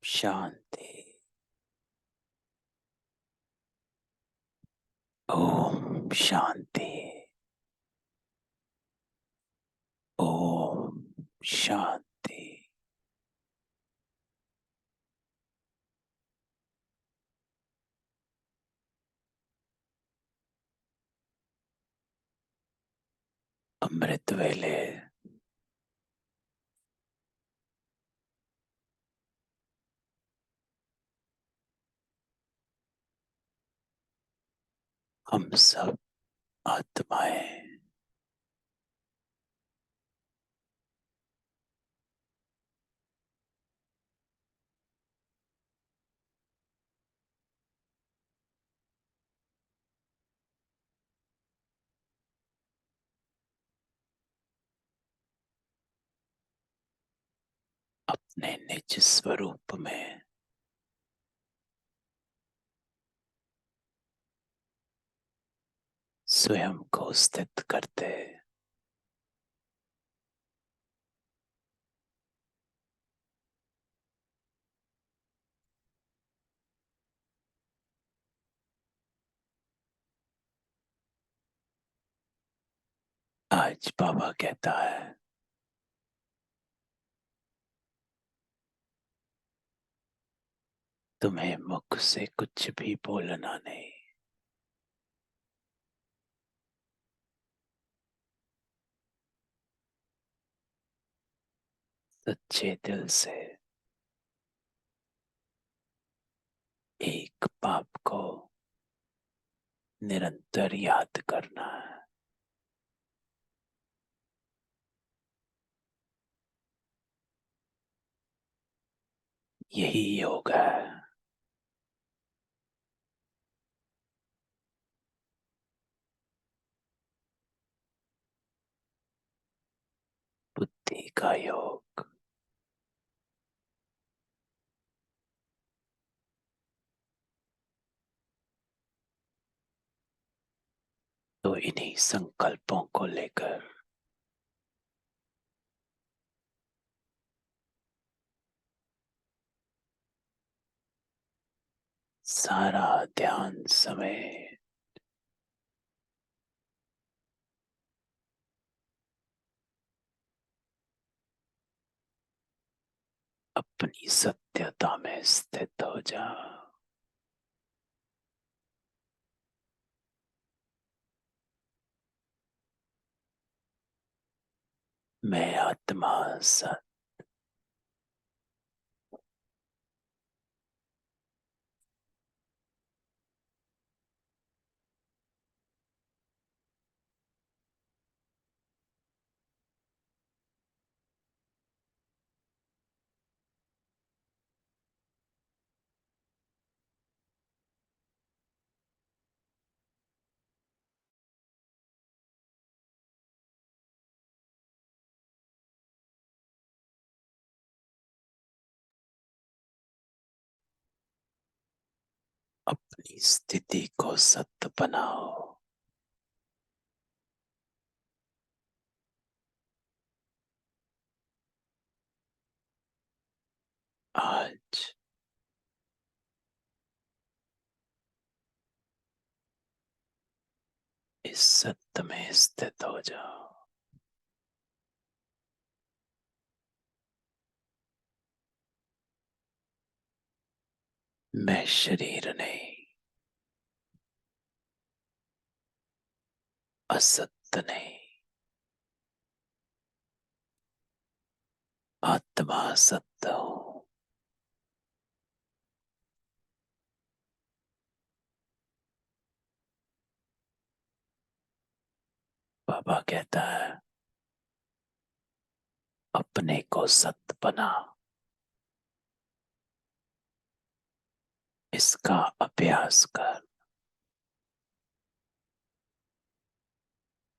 शांति। ओम शांति। ओम शांति। अमृत वेले हम सब आत्माएं अपने निज स्वरूप में स्वयं को स्थित करते आज बाबा कहता है, तुम्हें मुख से कुछ भी बोलना नहीं, सच्चे दिल से एक बाप को निरंतर याद करना है। यही योग है। बुद्धि का योग। तो इन्हीं संकल्पों को लेकर सारा ध्यान समय अपनी सत्यता में स्थित हो जा। मैं आत्मा सत। अपनी स्थिति को सत्य बनाओ। आज इस सत्य में स्थित हो जाओ। मैं शरीर नहीं, असत्य नहीं, आत्मा सत्य हूं। बाबा कहता है, अपने को सत्य बना। इसका अभ्यास कर।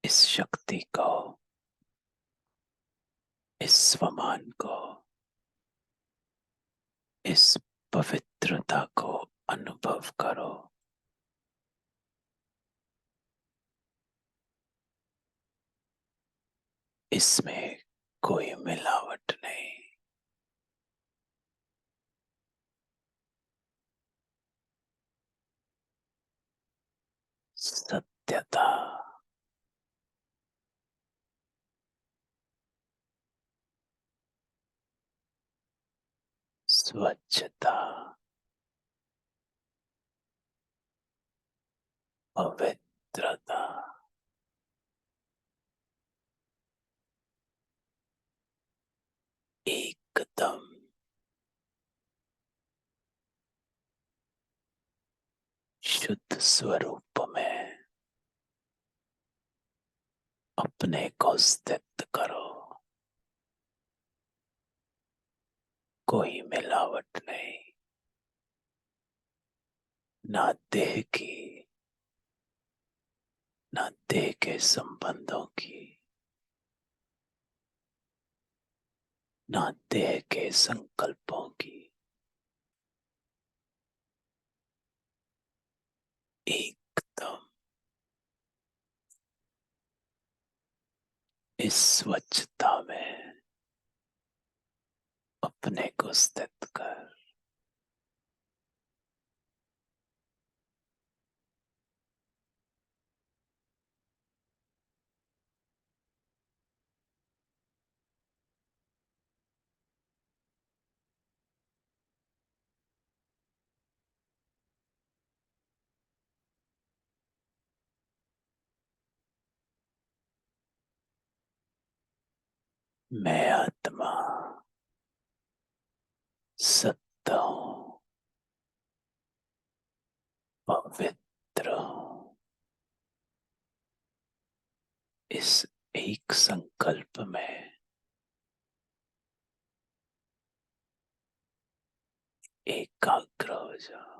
इस शक्ति को, इस स्वमान को, इस पवित्रता को अनुभव करो। इसमें कोई मिलावट नहीं। सत्यता, स्वच्छता, पवित्रता, एकदम शुद्ध स्वरूप में अपने को स्थित करो। कोई मिलावट नहीं, ना देह की, ना देह के संबंधों की, ना देह के संकल्पों की। एकदम इस स्वच्छता में अपने को स्थित कर। मैं आत्मा सत्य हूं, पवित्र हूं। इस एक संकल्प में एकाग्र हो जाओ।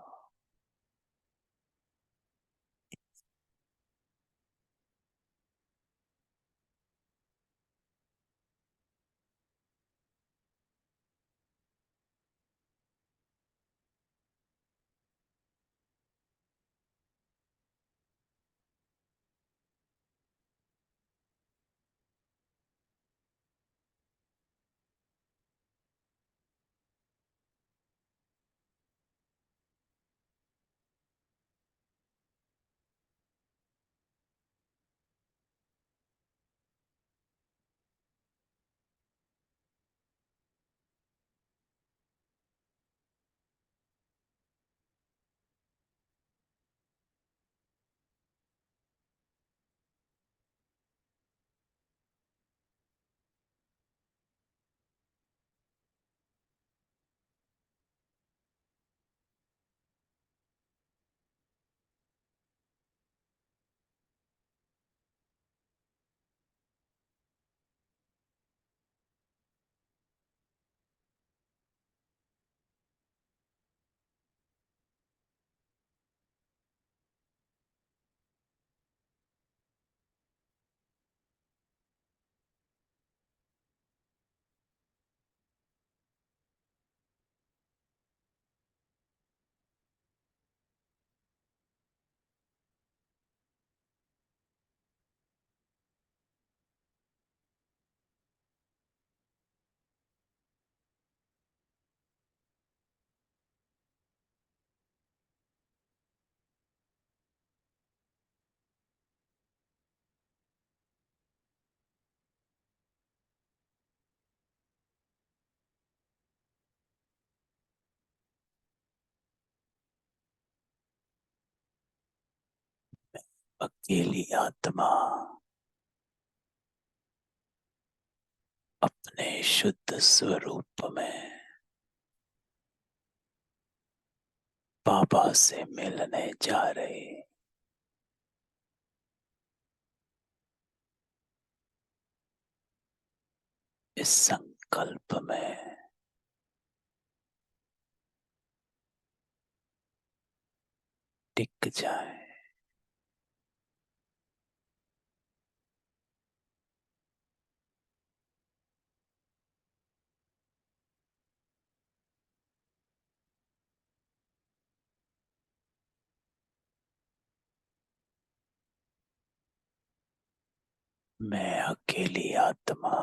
अकेली आत्मा अपने शुद्ध स्वरूप में बाबा से मिलने जा रही। इस संकल्प में टिक जाए। मैं अकेली आत्मा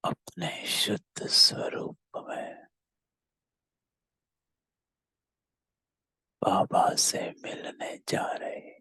अपने शुद्ध स्वरूप में बाबा से मिलने जा रहे।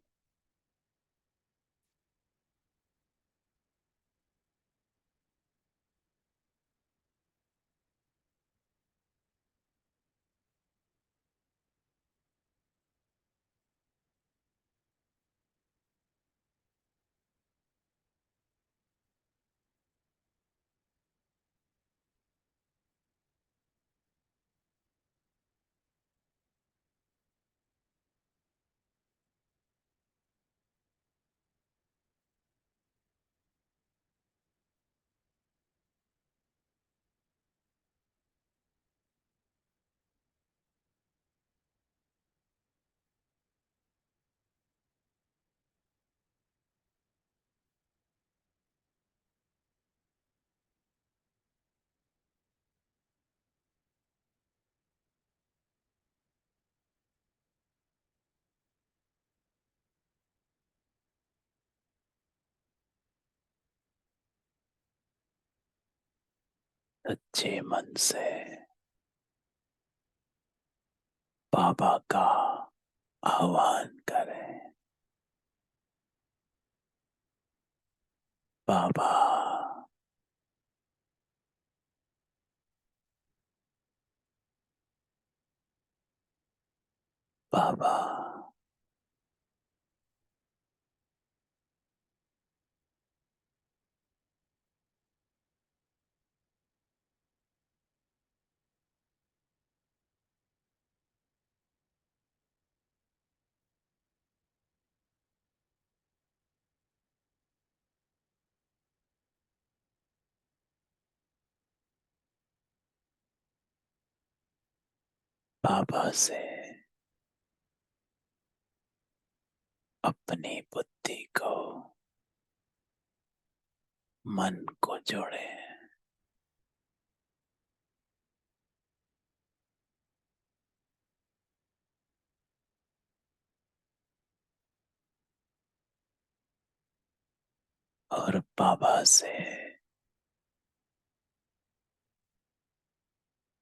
सच्चे मन से बाबा का आह्वान करें। बाबा, बाबा, बाबा से अपनी बुद्धि को, मन को जोड़े। और बाबा से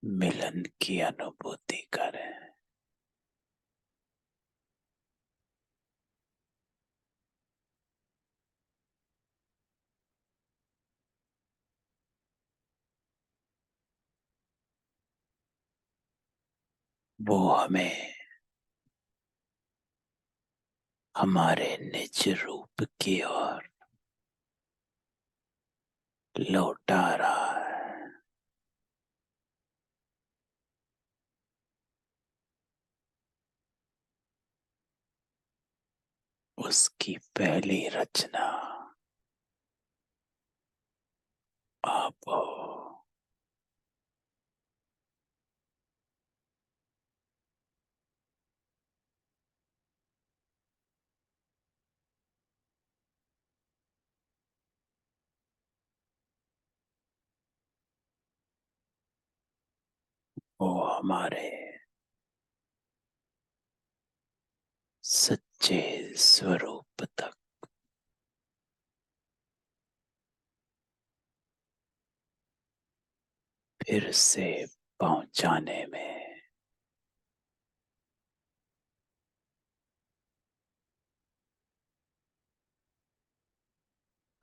मिलन की अनुभूति करें। वो हमें हमारे निज रूप की ओर लौटा रहा है। उसकी पहली रचना आप हो। वो हमारे सच्चे स्वरूप तक फिर से पहुंचाने में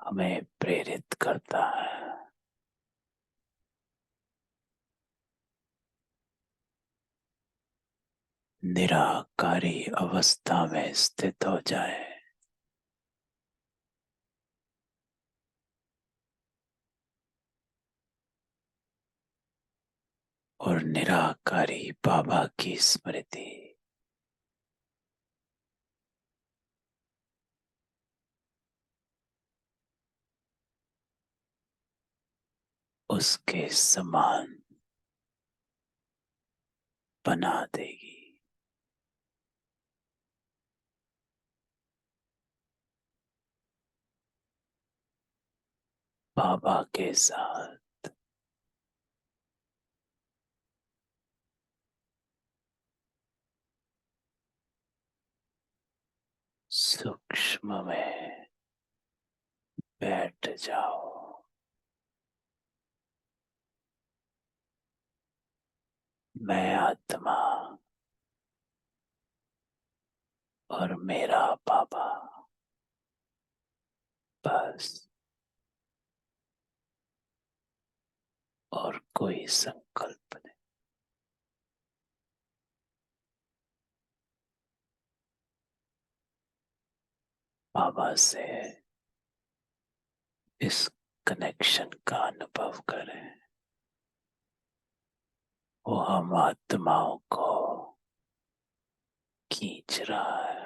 हमें प्रेरित करता है। निराकारी अवस्था में स्थित हो जाए और निराकारी बाबा की स्मृति उसके समान बना देगी। बाबा के साथ सूक्ष्म में बैठ जाओ। मैं आत्मा और मेरा बाबा। बस। और कोई संकल्प नहीं। बाबा से इस कनेक्शन का अनुभव करें। वो हम आत्माओं को खींच रहा है।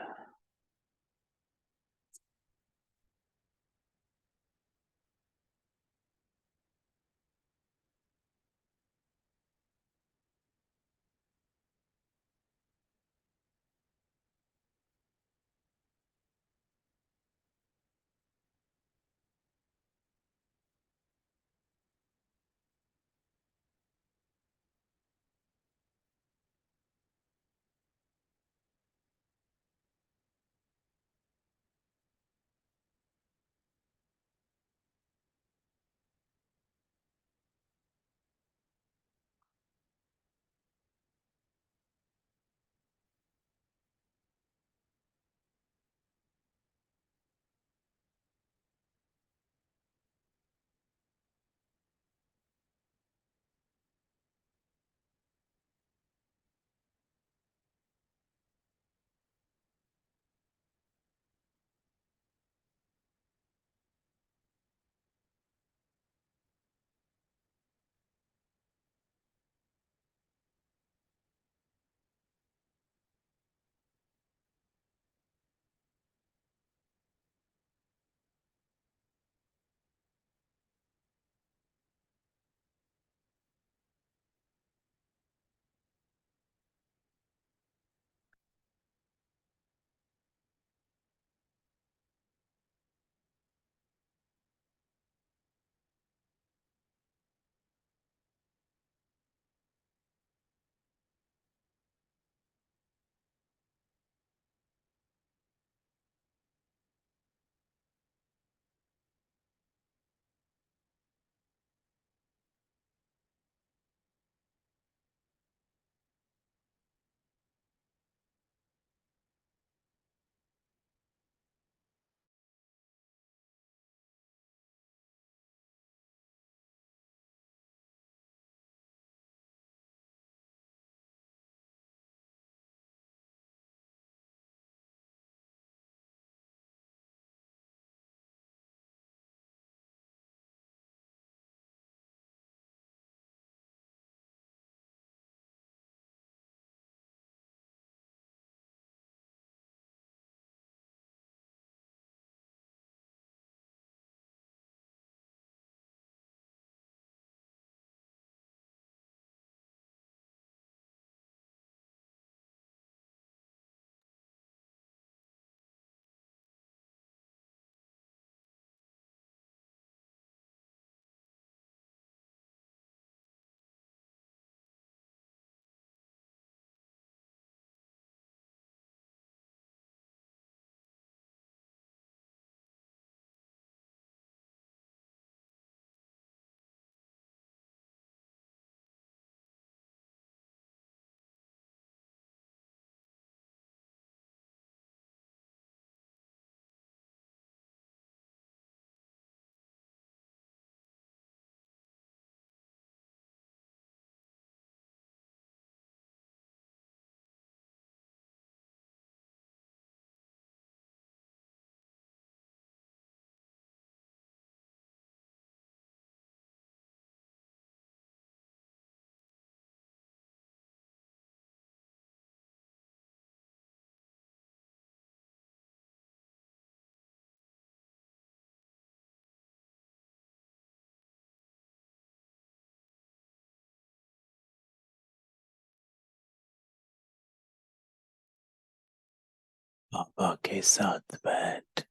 बाबा के साथ बैठ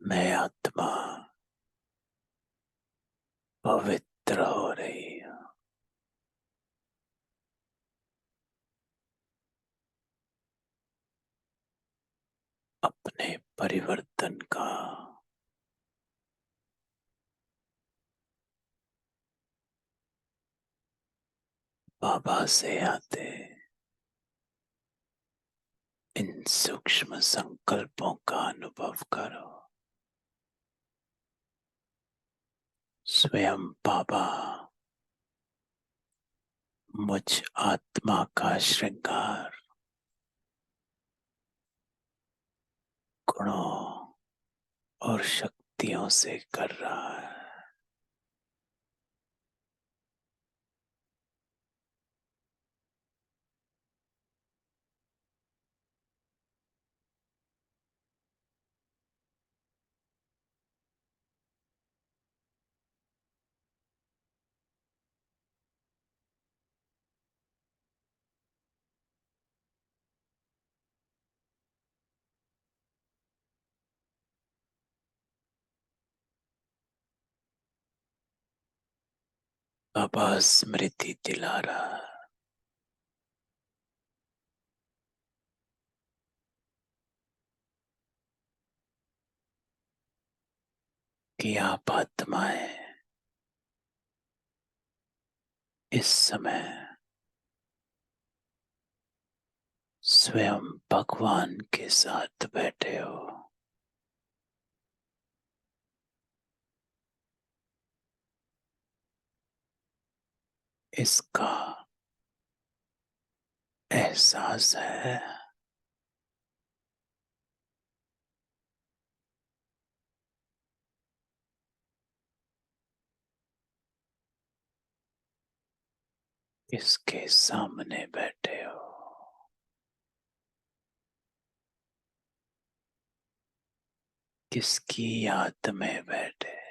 मैं आत्मा पवित्र हो रही हूँ। अपने परिवर्तन का बाबा से आते इन सूक्ष्म संकल्पों का अनुभव करो। स्वयं बाबा मुझ आत्मा का श्रृंगार गुणों और शक्तियों से कर रहा है। बाबा स्मृति दिला रहा है कि आप आत्माएं इस समय स्वयं भगवान के साथ बैठे हो। इसका एहसास है। इसके सामने बैठे हो। किसकी याद में बैठे।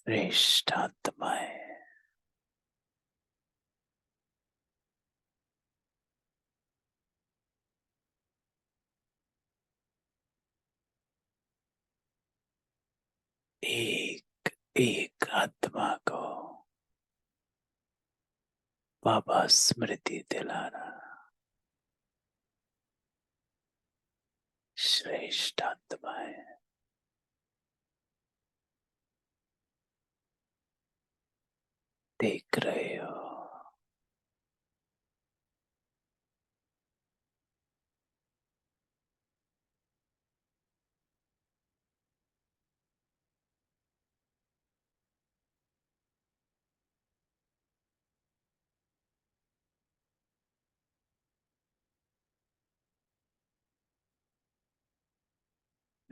श्रेष्ठ आत्माएं। एक एक आत्मा को बाबा स्मृति दिला रहा। श्रेष्ठ आत्माएं देख रहे हो।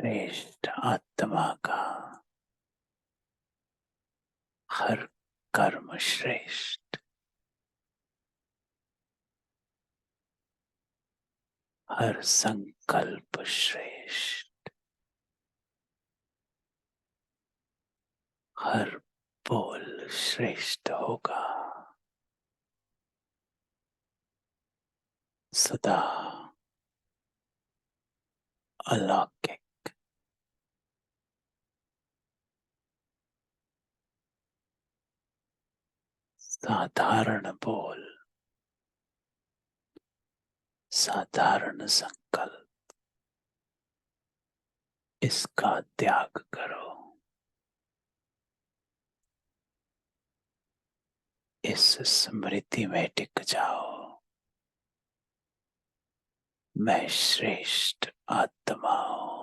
श्रेष्ठ आत्मा का हर कर्म श्रेष्ठ, हर संकल्प श्रेष्ठ, हर बोल श्रेष्ठ होगा। सदा अलौकिक, साधारण बोल, साधारण संकल्प, इसका त्याग करो। इस स्मृति में टिक जाओ। मैं श्रेष्ठ आत्मा हूं।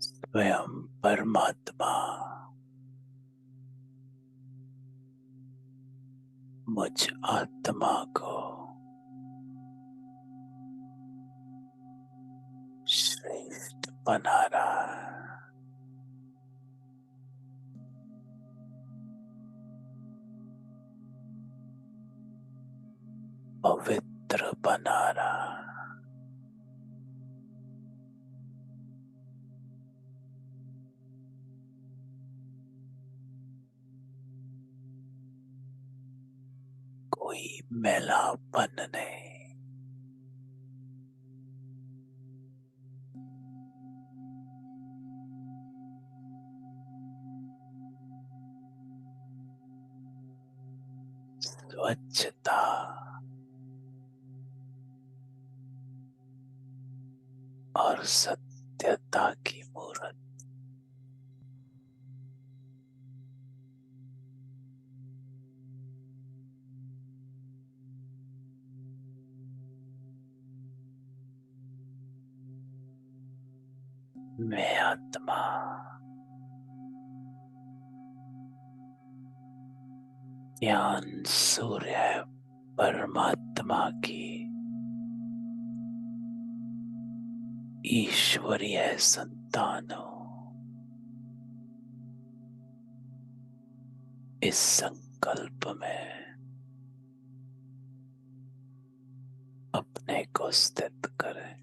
स्वयं परमात्मा मुझ आत्मा को श्रेष्ठ बना रहा है, पवित्र बना रहा है। कोई मैलापन नहीं, स्वच्छता और सत्यता की मूर्त। मैं आत्मा ज्ञान सूर्य परमात्मा की ईश्वरीय संतान हूं। इस संकल्प में अपने को स्थित करें।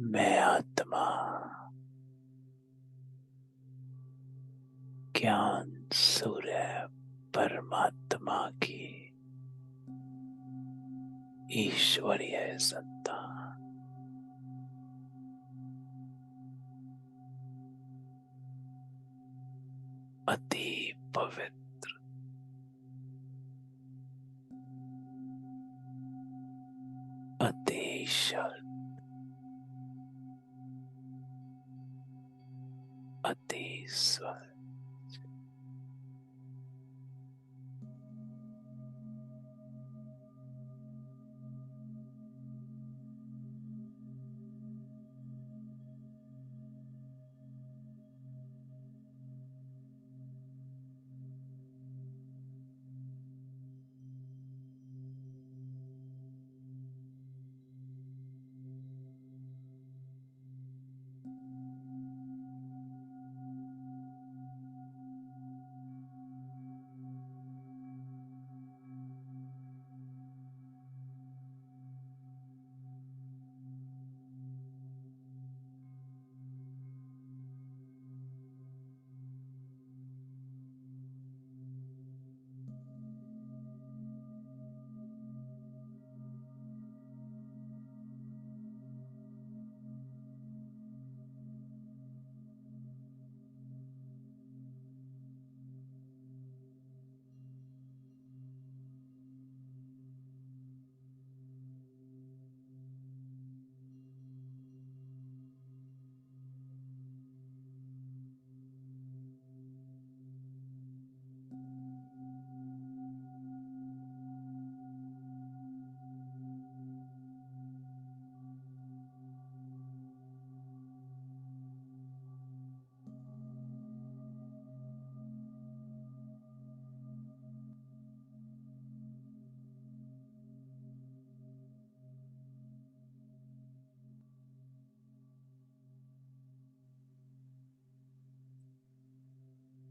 मैं आत्मा ज्ञान सूर्य परमात्मा की ईश्वरीय संतान, अति पवित्र, अति शुद्ध, अति स्वस्थ।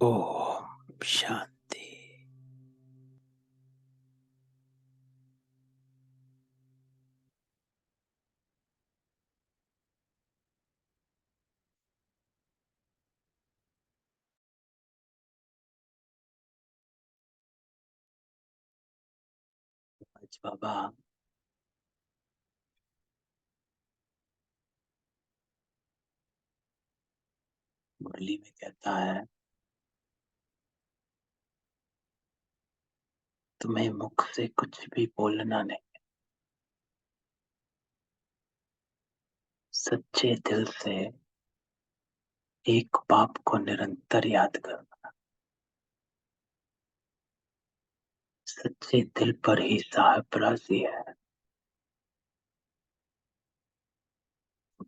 ओम शांति। आज बाबा मुरली में कहता है, तुम्हें मुख से कुछ भी बोलना नहीं, सच्चे दिल से एक बाप को निरंतर याद करना। सच्चे दिल पर ही साहब राजी है।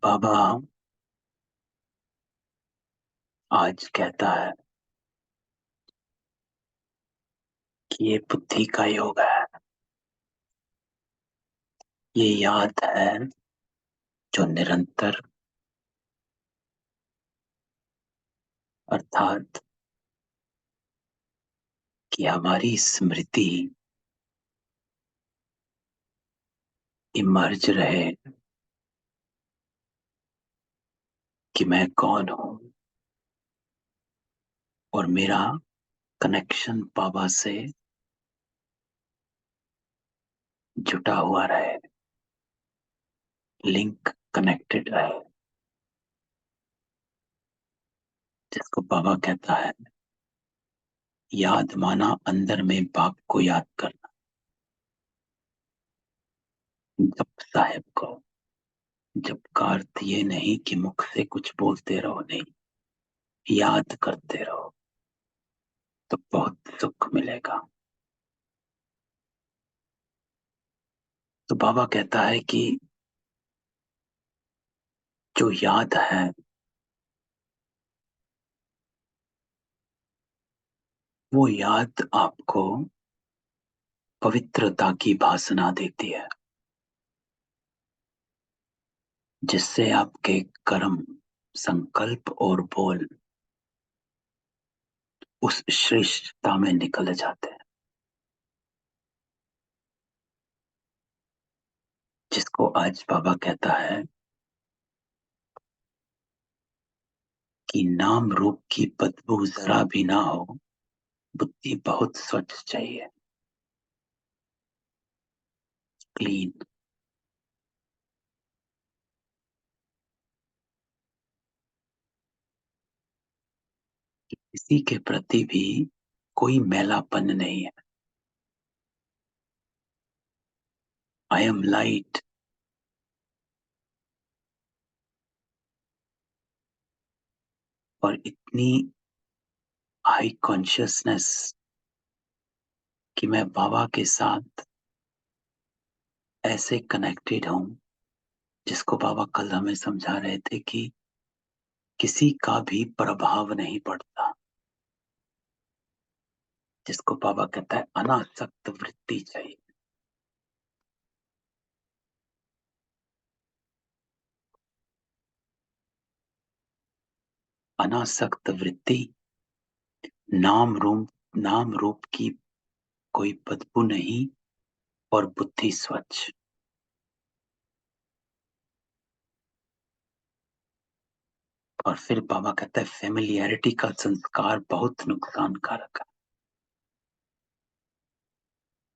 बाबा आज कहता है कि ये बुद्धि का योग है, ये याद है जो निरंतर, अर्थात कि हमारी स्मृति इमर्ज रहे कि मैं कौन हूं और मेरा कनेक्शन बाबा से जुटा हुआ रहे, लिंक कनेक्टेड रहे। जिसको बाबा कहता है याद माना अंदर में बाप को याद करना। जब साहेब को, जब का अर्थ ये नहीं कि मुख से कुछ बोलते रहो, नहीं, याद करते रहो तो बहुत सुख मिलेगा। तो बाबा कहता है कि जो याद है वो याद आपको पवित्रता की भासना देती है, जिससे आपके कर्म, संकल्प और बोल उस श्रेष्ठता में निकल जाते हैं। जिसको आज बाबा कहता है कि नाम रूप की बदबू जरा भी ना हो, बुद्धि बहुत स्वच्छ चाहिए, क्लीन। किसी के प्रति भी कोई मैलापन नहीं है। I am light. और इतनी हाई कॉन्शियसनेस कि मैं बाबा के साथ ऐसे कनेक्टेड हूं, जिसको बाबा कल हमें समझा रहे थे कि किसी का भी प्रभाव नहीं पड़ता। जिसको बाबा कहता है अनासक्त वृत्ति चाहिए। अनासक्त वृत्ति, नाम रूप की कोई बदबू नहीं और बुद्धि स्वच्छ। और फिर बाबा कहता है फेमिलियरिटी का संस्कार बहुत नुकसान कारक है।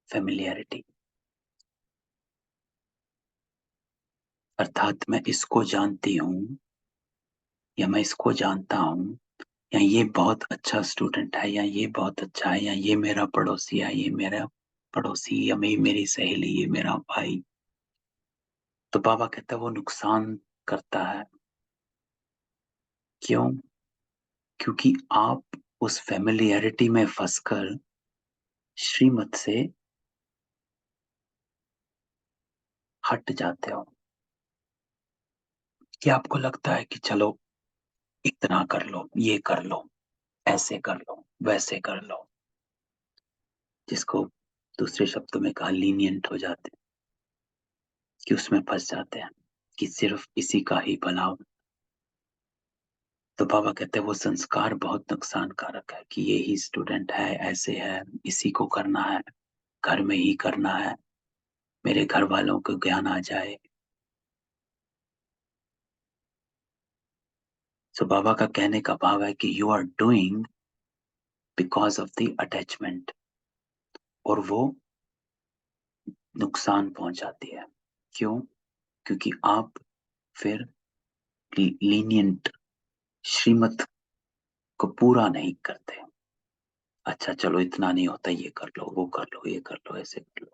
फेमिलियरिटी अर्थात मैं इसको जानती हूं या मैं इसको जानता हूं, या ये बहुत अच्छा स्टूडेंट है, या ये बहुत अच्छा है, या ये मेरा पड़ोसी है, ये मेरा पड़ोसी, या मेरी सहेली, ये मेरा भाई। तो बाबा कहता है वो नुकसान करता है। क्यों? क्योंकि आप उस फेमिलियरिटी में फंसकर श्रीमत से हट जाते हो। कि आपको लगता है कि चलो इतना कर लो, ये कर लो, ऐसे कर लो, वैसे कर लो, जिसको दूसरे शब्दों में कहा लीनियंट हो जाते हैं, कि उसमें फंस जाते हैं कि सिर्फ इसी का ही भला हो। तो बाबा कहते हैं वो संस्कार बहुत नुकसानकारक है कि ये ही स्टूडेंट है, ऐसे है, इसी को करना है, घर में ही करना है, मेरे घर वालों को ज्ञान आ जाए। सो बाबा का कहने का भाव है कि you are doing because of the attachment, और वो नुकसान पहुंचाती है। क्यों? क्योंकि आप फिर लीनियंट, श्रीमत को पूरा नहीं करते। अच्छा चलो इतना नहीं होता, ये कर लो, वो कर लो, ये कर लो, ऐसे कर लो।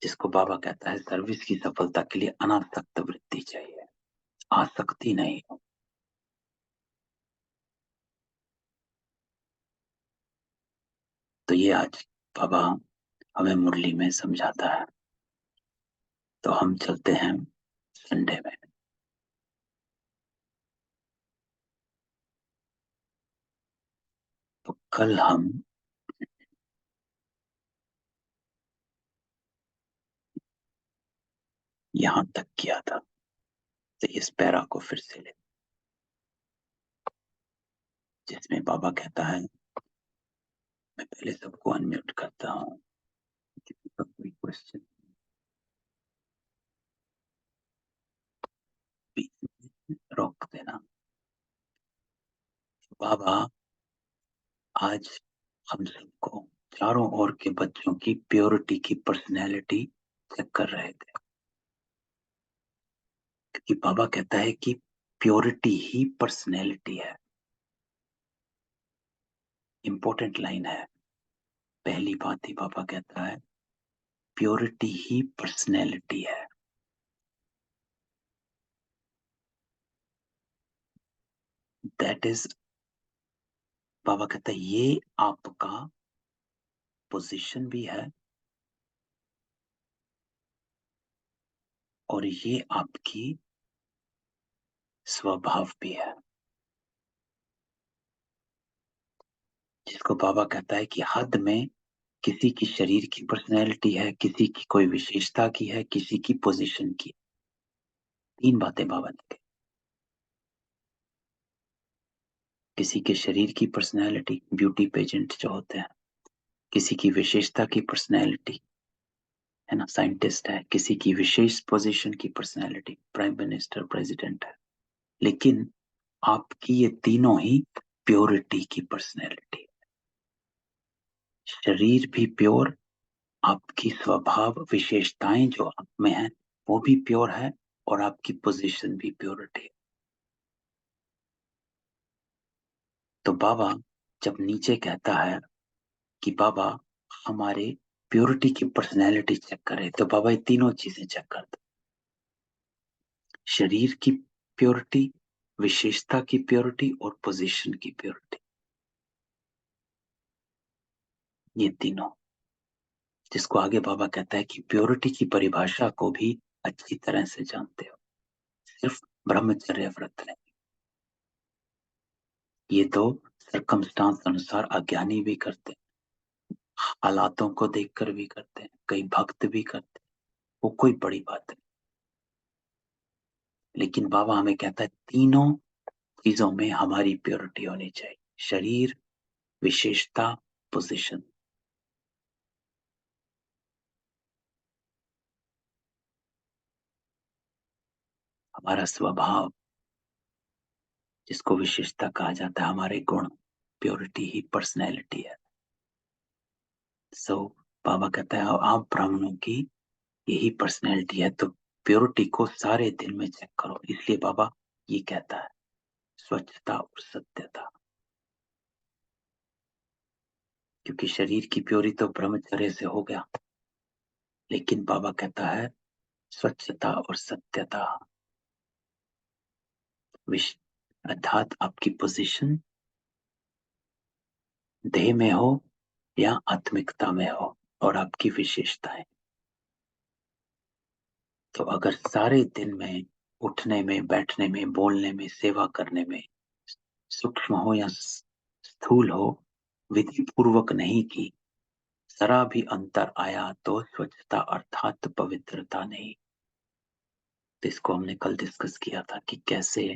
जिसको बाबा कहता है सर्विस की सफलता के लिए अनासक्त वृत्ति चाहिए, आसक्ति नहीं। तो ये आज बाबा हमें मुरली में समझाता है। तो हम चलते हैं संडे में। तो कल हम यहां तक किया था, तो इस पैरा को फिर से ले, जिसमें बाबा कहता है, मैं पहले सबको अनम्यूट करता हूँ, किसी का कोई क्वेश्चन रोक देना। बाबा आज हम सबको, चारों ओर के बच्चों की प्योरिटी की पर्सनैलिटी चेक कर रहे थे, क्योंकि बाबा कहता है कि प्योरिटी ही पर्सनैलिटी है। इंपॉर्टेंट लाइन है, पहली बात ही बाबा कहता है प्योरिटी ही पर्सनैलिटी है। दैट इज, बाबा कहता है ये आपका पोजीशन भी है और ये आपकी स्वभाव भी है। जिसको बाबा कहता है कि हद में किसी की शरीर की पर्सनैलिटी है, किसी की कोई विशेषता की है, किसी की पोजीशन की। तीन बातें बाबा ने कही, किसी के शरीर की पर्सनैलिटी, ब्यूटी पेजेंट जो होते हैं, किसी की विशेषता की पर्सनैलिटी है ना, साइंटिस्ट है, किसी की विशेष पोजीशन की पर्सनैलिटी, प्राइम मिनिस्टर, प्रेसिडेंट है। लेकिन आपकी ये तीनों ही प्योरिटी की पर्सनैलिटी। शरीर भी प्योर, आपकी स्वभाव विशेषताएं जो आप में है वो भी प्योर है, और आपकी पोजीशन भी प्योरिटी। तो बाबा जब नीचे कहता है कि बाबा हमारे प्योरिटी की पर्सनैलिटी चेक करे, तो बाबा ये तीनों चीजें चेक करते, शरीर की प्योरिटी, विशेषता की प्योरिटी और पोजीशन की प्योरिटी, ये तीनों। जिसको आगे बाबा कहता है कि प्योरिटी की परिभाषा को भी अच्छी तरह से जानते हो, सिर्फ ब्रह्मचर्य व्रत नहीं, ये तो सरकमस्टांस अनुसार अज्ञानी भी करते हैं, हालातों को देखकर भी करते हैं, कई भक्त भी करते हैं, वो कोई बड़ी बात नहीं। लेकिन बाबा हमें कहता है तीनों चीजों में हमारी प्योरिटी होनी चाहिए, शरीर, विशेषता, पोजीशन। हमारा स्वभाव, जिसको विशेषता कहा जाता है, हमारे गुण, प्योरिटी ही पर्सनैलिटी है। सो बाबा कहता है आप ब्राह्मणों की यही पर्सनैलिटी है, तो प्योरिटी को सारे दिन में चेक करो। इसलिए बाबा ये कहता है स्वच्छता और सत्यता, क्योंकि शरीर की प्योरी तो ब्रह्मचर्य से हो गया, लेकिन बाबा कहता है स्वच्छता और सत्यता, अर्थात आपकी पोजीशन देह में हो या आत्मिकता में हो, और आपकी विशेषताएं। तो अगर सारे दिन में उठने में, बैठने में, बोलने में, सेवा करने में, सूक्ष्म हो या स्थूल हो, विधि पूर्वक नहीं की, जरा भी अंतर आया तो स्वच्छता अर्थात पवित्रता नहीं। तो इसको हमने कल डिस्कस किया था कि कैसे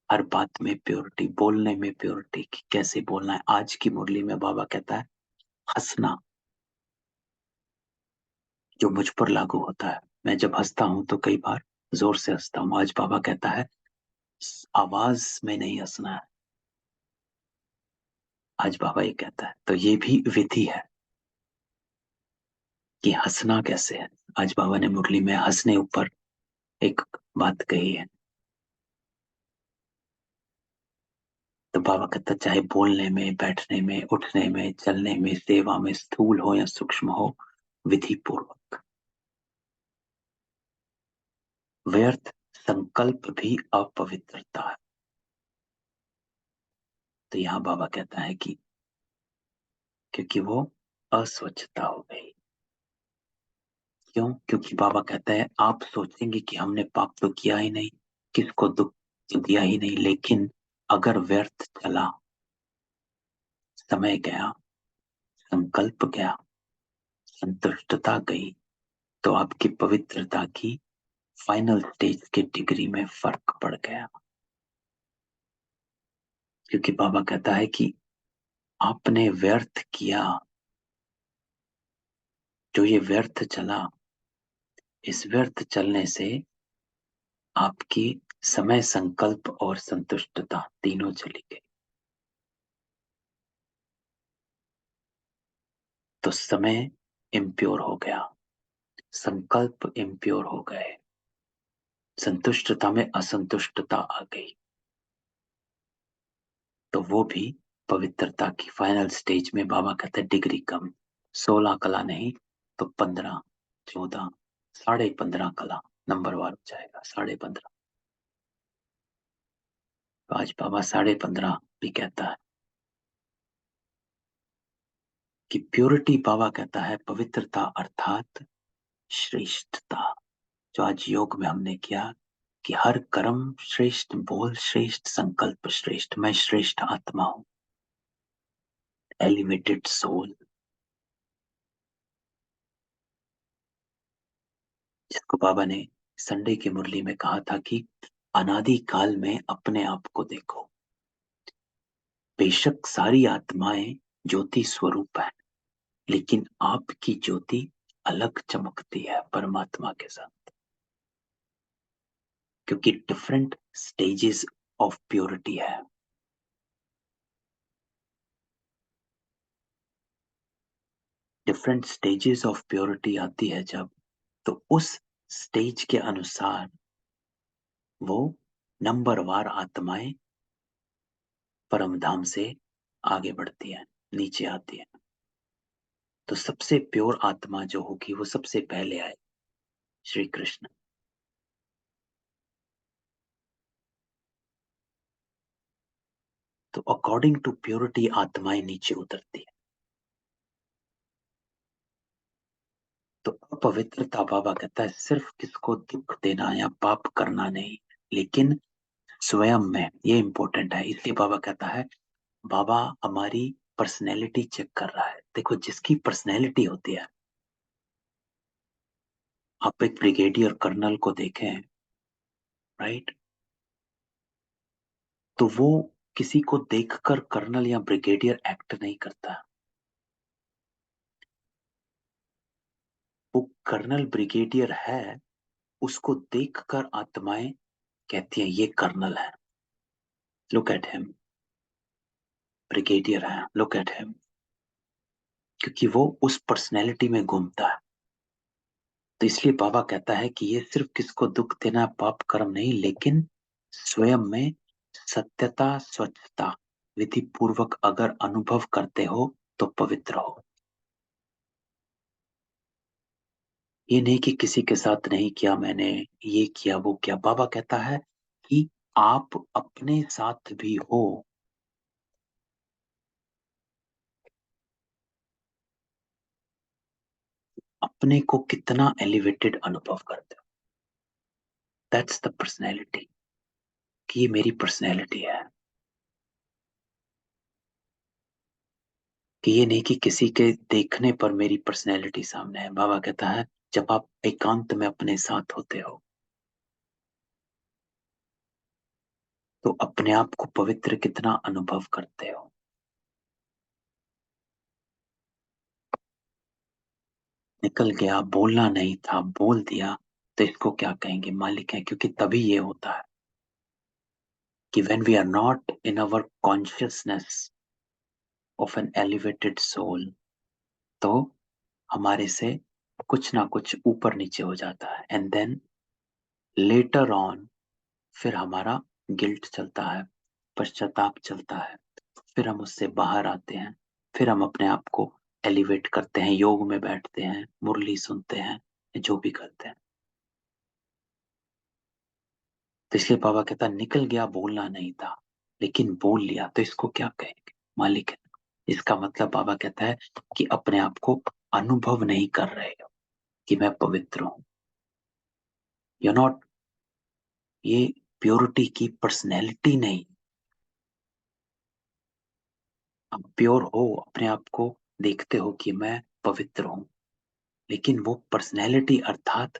हर बात में प्योरिटी, बोलने में प्योरिटी, कि कैसे बोलना है। आज की मुरली में बाबा कहता है हंसना, जो मुझ पर लागू होता है। मैं जब हंसता हूं तो कई बार जोर से हंसता हूं। आज बाबा कहता है आवाज में नहीं हंसना है। आज बाबा ये कहता है, तो ये भी विधि है कि हंसना कैसे है। आज बाबा ने मुरली में हंसने ऊपर एक बात कही है। तो बाबा कहता चाहे बोलने में, बैठने में, उठने में, चलने में, सेवा में, स्थूल हो या सूक्ष्म हो, विधि पूर्वक। व्यर्थ संकल्प भी अपवित्रता है। तो यहां बाबा कहता है कि क्योंकि वो अस्वच्छता हो गई। क्यों? क्योंकि बाबा कहता है आप सोचेंगे कि हमने पाप तो किया ही नहीं, किसको दुख तो दिया ही नहीं, लेकिन अगर व्यर्थ चला, समय गया, संकल्प गया, संतुष्टता गई, तो आपकी पवित्रता की फाइनल स्टेज के डिग्री में फर्क पड़ गया। क्योंकि बाबा कहता है कि आपने व्यर्थ किया, जो ये व्यर्थ चला, इस व्यर्थ चलने से आपकी समय, संकल्प और संतुष्टता तीनों चली गई। तो समय इम्प्योर हो गया, संकल्प इम्प्योर हो गए, संतुष्टता में असंतुष्टता आ गई, तो वो भी पवित्रता की फाइनल स्टेज में बाबा कहते हैं डिग्री कम। 16 कला नहीं तो 15, 14, 15.5 कला नंबर वार हो जाएगा। 15.5। तो आज बाबा 15.5 भी कहता है कि प्योरिटी, बाबा कहता है पवित्रता अर्थात श्रेष्ठता। जो आज योग में हमने किया कि हर कर्म श्रेष्ठ, बोल श्रेष्ठ, संकल्प श्रेष्ठ, मैं श्रेष्ठ आत्मा हूं, एलिवेटेड सोल, जिसको बाबा ने संडे की मुरली में कहा था कि अनादि काल में अपने आप को देखो। बेशक सारी आत्माएं ज्योति स्वरूप है, लेकिन आपकी ज्योति अलग चमकती है परमात्मा के साथ, क्योंकि डिफरेंट स्टेजेस ऑफ प्योरिटी है। डिफरेंट स्टेजेस ऑफ प्योरिटी आती है जब, तो उस स्टेज के अनुसार वो नंबरवार आत्माएं परम धाम से आगे बढ़ती है, नीचे आती है। तो सबसे प्योर आत्मा जो होगी वो सबसे पहले आए, श्री कृष्ण। तो अकॉर्डिंग टू प्योरिटी आत्माएं नीचे उतरती है। तो अपवित्रता, बाबा कहता है सिर्फ किसको दुख देना या पाप करना नहीं, लेकिन स्वयं में। ये इंपॉर्टेंट है, इसलिए बाबा कहता है, बाबा हमारी पर्सनैलिटी चेक कर रहा है। देखो जिसकी पर्सनैलिटी होती है, आप एक ब्रिगेडियर कर्नल को देखें, राइट, तो वो किसी को देखकर कर्नल या ब्रिगेडियर एक्ट नहीं करता। वो कर्नल ब्रिगेडियर है, उसको देखकर आत्माएं कहती हैं ये कर्नल है, लुक एट हिम, ब्रिगेडियर है, लुक एट हिम, क्योंकि वो उस पर्सनैलिटी में घूमता है। तो इसलिए बाबा कहता है कि ये सिर्फ किसको दुख देना, पाप कर्म नहीं, लेकिन स्वयं में सत्यता, स्वच्छता विधि पूर्वक अगर अनुभव करते हो तो पवित्र हो। ये नहीं कि किसी के साथ नहीं किया मैंने, ये किया वो किया। बाबा कहता है कि आप अपने साथ भी हो, अपने को कितना एलिवेटेड अनुभव करते हो। दैट्स द पर्सनैलिटी, कि ये मेरी पर्सनैलिटी है। कि ये नहीं कि किसी के देखने पर मेरी पर्सनैलिटी सामने है। बाबा कहता है जब आप एकांत में अपने साथ होते हो तो अपने आप को पवित्र कितना अनुभव करते हो। निकल गया, बोलना नहीं था, बोल दिया, तो इसको क्या कहेंगे, मालिक है। क्योंकि तभी ये होता है कि when we are not in our consciousness of an elevated soul, तो हमारे से कुछ ना कुछ ऊपर नीचे हो जाता है, एंड देन लेटर ऑन फिर हमारा गिल्ट चलता है, पश्चाताप चलता है, फिर हम उससे बाहर आते हैं, फिर हम अपने आप को एलिवेट करते हैं, योग में बैठते हैं, मुरली सुनते हैं, जो भी करते हैं। तो इसलिए बाबा कहता निकल गया, बोलना नहीं था, लेकिन बोल लिया, तो इसको क्या कहेंगे? मालिक है। इसका मतलब बाबा कहता है कि अपने आप को अनुभव नहीं कर रहे हो कि मैं पवित्र हूं। यू नॉट, ये प्योरिटी की पर्सनैलिटी नहीं। आप प्योर हो, अपने आप को देखते हो कि मैं पवित्र हूं, लेकिन वो पर्सनैलिटी अर्थात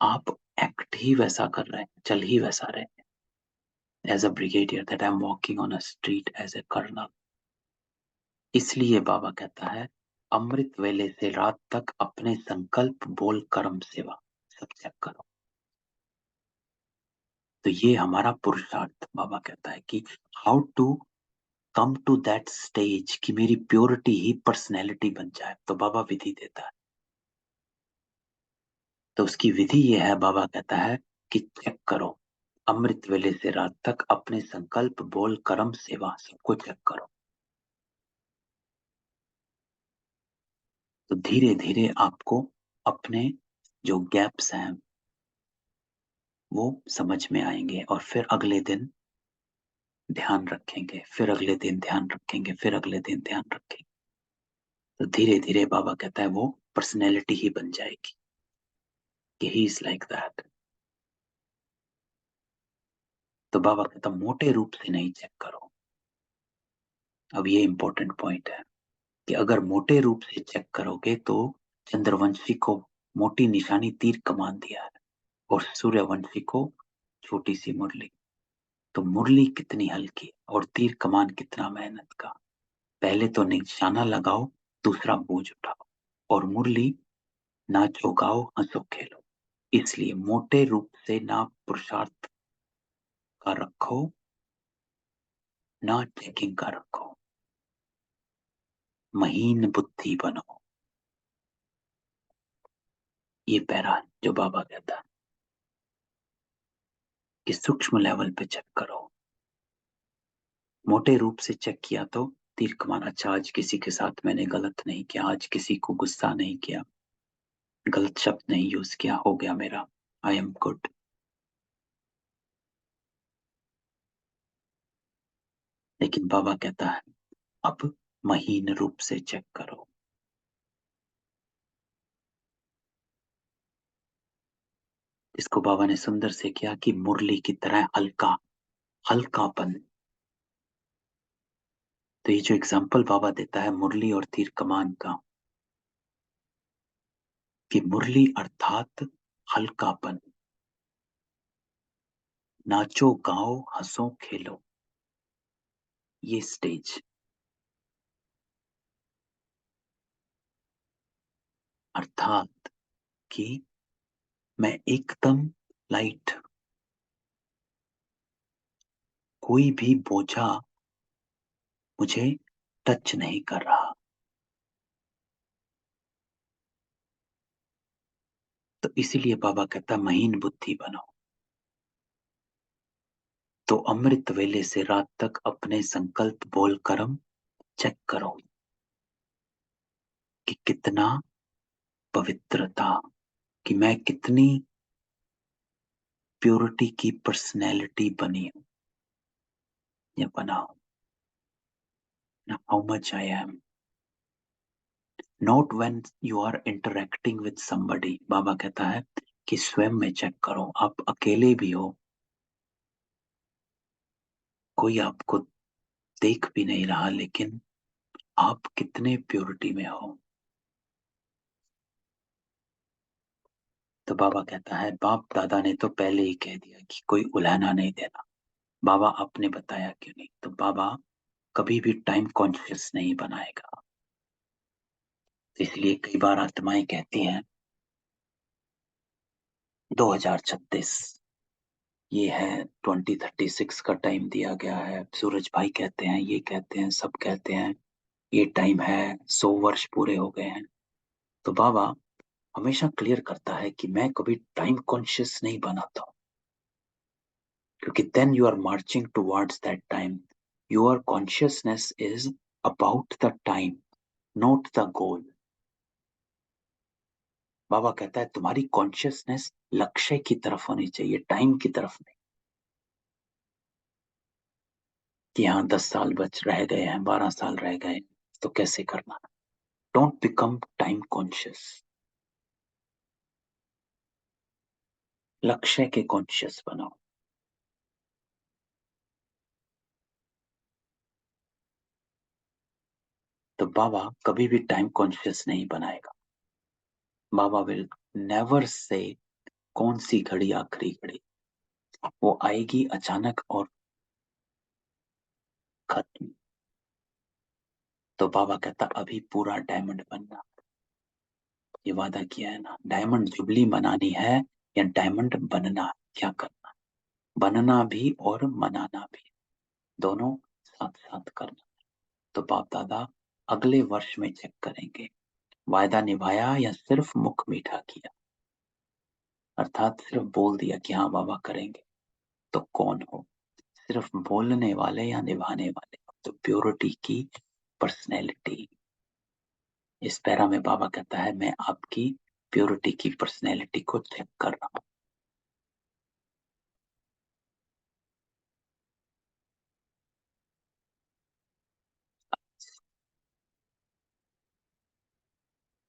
आप एक्ट ही वैसा कर रहे हैं, चल ही वैसा रहे हैं। As a brigadier that I am walking on a street as a colonel. इसलिए बाबा कहता है अमृत वेले से रात तक अपने संकल्प बोल कर्म सेवा सब चेक करो। तो ये हमारा पुरुषार्थ, बाबा कहता है कि how to come to that stage कि मेरी प्योरिटी ही पर्सनैलिटी बन जाए। तो बाबा विधि देता है। तो उसकी विधि ये है, बाबा कहता है कि चेक करो अमृत वेले से रात तक अपने संकल्प बोल कर्म सेवा सबको चेक करो। तो धीरे धीरे आपको अपने जो गैप्स हैं वो समझ में आएंगे, और फिर अगले दिन ध्यान रखेंगे, फिर अगले दिन ध्यान रखेंगे, फिर अगले दिन ध्यान रखेंगे। तो धीरे धीरे बाबा कहता है वो पर्सनैलिटी ही बन जाएगी कि ही इज लाइक दैट। तो बाबा कहता मोटे रूप से नहीं चेक करो। अब ये इंपॉर्टेंट पॉइंट है कि अगर मोटे रूप से चेक करोगे तो चंद्रवंशी को मोटी निशानी तीर कमान दिया है, और सूर्यवंशी को छोटी सी मुरली। तो मुरली कितनी हल्की और तीर कमान कितना मेहनत का। पहले तो निशाना लगाओ, दूसरा बोझ उठाओ, और मुरली नाचो गाओ हंसो खेलो। इसलिए मोटे रूप से ना पुरुषार्थ का रखो, ना चेकिंग का रखो, महीन बुद्धि बनो। ये पैरा है जो बाबा कहता है कि सूक्ष्म लेवल पे चेक करो। मोटे रूप से चेक किया तो तीर कमान, अच्छा आज किसी के साथ मैंने गलत नहीं किया, आज किसी को गुस्सा नहीं किया, गलत शब्द नहीं यूज किया, हो गया मेरा, आई एम गुड। लेकिन बाबा कहता है अब महीन रूप से चेक करो। इसको बाबा ने सुंदर से किया कि मुरली की तरह हल्का, हल्कापन। तो ये जो एग्जाम्पल बाबा देता है मुरली और तीर कमान का, कि मुरली अर्थात हल्कापन, नाचो गाओ हंसो खेलो, ये स्टेज अर्थात कि मैं एकदम लाइट, कोई भी बोझा मुझे टच नहीं कर रहा। तो इसीलिए बाबा कहता महीन बुद्धि बनो। तो अमृत वेले से रात तक अपने संकल्प बोल कर्म चेक करो कि कितना पवित्रता, कि मैं कितनी प्योरिटी की पर्सनैलिटी बनी हूं या बना हूं। How much I am, not when you are interacting with somebody. बाबा कहता है कि स्वयं में चेक करो, आप अकेले भी हो, कोई आपको देख भी नहीं रहा, लेकिन आप कितने प्योरिटी में हो। तो बाबा कहता है बाप दादा ने तो पहले ही कह दिया कि कोई उलाहना नहीं देना, बाबा आपने बताया क्यों नहीं? तो बाबा कभी भी टाइम कॉन्शियस नहीं बनाएगा। तो इसलिए कई बार आत्माएं कहती हैं 2036 ये है, 2036 का टाइम दिया गया है। सूरज भाई कहते हैं, ये कहते हैं, सब कहते हैं ये टाइम है, 100 वर्ष पूरे हो गए हैं। तो बाबा हमेशा क्लियर करता है कि मैं कभी टाइम कॉन्शियस नहीं बनाता हूं। क्योंकि then you are marching towards that time. Your consciousness is about the time, not the goal. बाबा कहता है तुम्हारी कॉन्शियसनेस लक्ष्य की तरफ होनी चाहिए, टाइम की तरफ नहीं कि हाँ 10 साल बच रह गए हैं, 12 साल रह गए तो कैसे करना। डोंट बिकम टाइम कॉन्शियस, लक्ष्य के कॉन्शियस बनाओ। तो बाबा कभी भी टाइम कॉन्शियस नहीं बनाएगा। बाबा विल नेवर से कौन सी घड़ी आखिरी घड़ी, वो आएगी अचानक और खत्म। तो बाबा कहता अभी पूरा डायमंड बनना, ये वादा किया है ना। डायमंड जुबली मनानी है या डायमंड बनना, क्या करना, बनना भी और मनाना भी, दोनों साथ साथ करना। तो बाप दादा अगले वर्ष में चेक करेंगे वायदा निभाया या सिर्फ मुख मीठा किया, अर्थात सिर्फ बोल दिया कि हाँ बाबा करेंगे। तो कौन हो, सिर्फ बोलने वाले या निभाने वाले। तो प्योरिटी की पर्सनैलिटी, इस पैरा में बाबा कहता है मैं आपकी प्योरिटी की पर्सनैलिटी को चेक कर रहा हूं।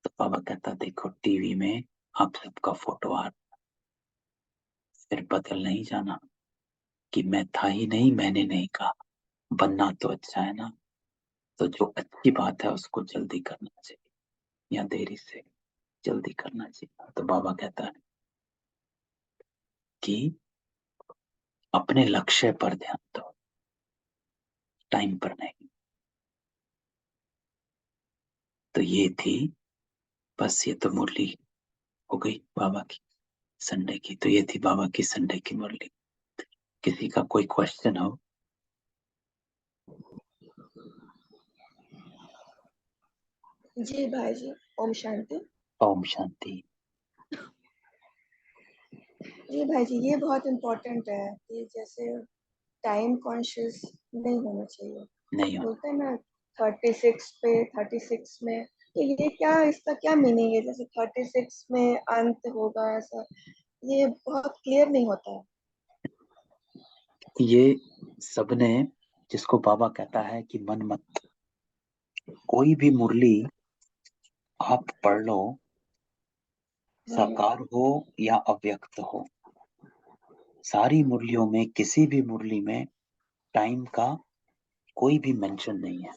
तो बाबा कहता देखो टीवी में आप सबका फोटो आ रहा, फिर बदल नहीं जाना कि मैं था ही नहीं, मैंने नहीं कहा। बनना तो अच्छा है ना, तो जो अच्छी बात है उसको जल्दी करना चाहिए या देरी से जल्दी करना चाहिए। तो बाबा कहता है कि अपने लक्ष्य पर ध्यान दो, टाइम पर नहीं। तो ये थी बस, ये तो मुरली हो गई बाबा की संडे की। तो ये थी बाबा की संडे की मुरली। किसी का कोई क्वेश्चन हो? जी भाई जी, ओम शांति। ओम शांति। जी भाई जी, ये बहुत इम्पोर्टेंट है कि जैसे टाइम कॉन्शियस नहीं होना चाहिए। नहीं होना। बोलते हैं ना 36 पे 36 में, तो ये क्या, इसका क्या मीनिंग है? जैसे 36 में अंत होगा ऐसा, ये बहुत क्लियर नहीं होता है। ये सबने, जिसको बाबा कहता है कि मन मत, कोई भी मुरली आप पढ़ लो, साकार हो या अव्यक्त हो, सारी मुरलियों में किसी भी मुरली में टाइम का कोई भी मेंशन नहीं है।